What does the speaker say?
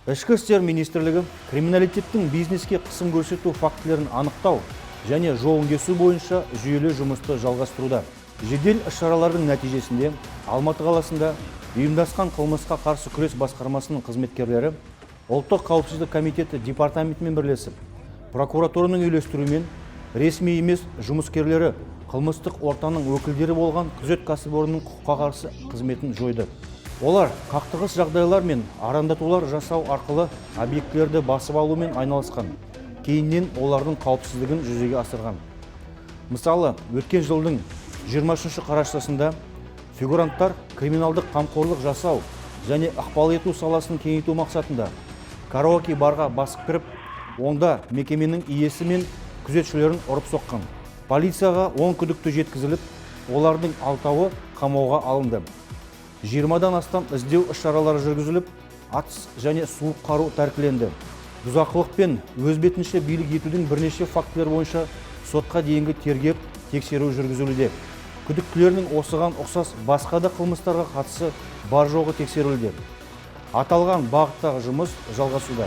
Ішкі істер министрлігі криминалитеттің бизнеске қысым көрсету фактілерін анықтау және жолын кесу бойынша жүйелі жұмысты жалғастыруда. Жедел іс-шаралардың нәтижесінде Алматы қаласында ұйымдасқан қылмысқа қарсы күрес басқармасының қызметкерлері Ұлттық қауіпсіздік комитеті департаментімен бірлесіп, прокуратураның үйлестіруімен ресми емес жұмыскерлері қылмыстық ортаның өкілдері болған күзет кәсіпорнының құқыққа қарсы қызметін жойды. Олар қақтығыс жағдайлар мен арандатулар жасау арқылы объектілерді басып алумен айналысқан. Кейіннен олардың қауіпсіздігін жүзеге асырған. Мысалы, өткен жылдың 23 қарашасында фигуранттар криминалдық қамқорлық жасау және ықпал ету саласын кеңейту мақсатында караоке барға басып кіріп, онда мекеменің иесі мен күзетшілерін ұрып соққан. Полицияға 10 күдікті жеткізіліп, олардың 6-ы қамауға алынды. 20-дан астам іздеу іс-шаралары жүргізіліп, атыс және суық қару тәркіленді. Бұзақылық пен өз бетінше билік етудің бірнеше фактілер бойынша сотқа дейінгі тергеп, тексеру жүргізілуде. Күдіктілердің осыған ұқсас басқа да қылмыстарға қатысы бар жоғы тексерілуде. Аталған бағыттағы жұмыс жалғасуда.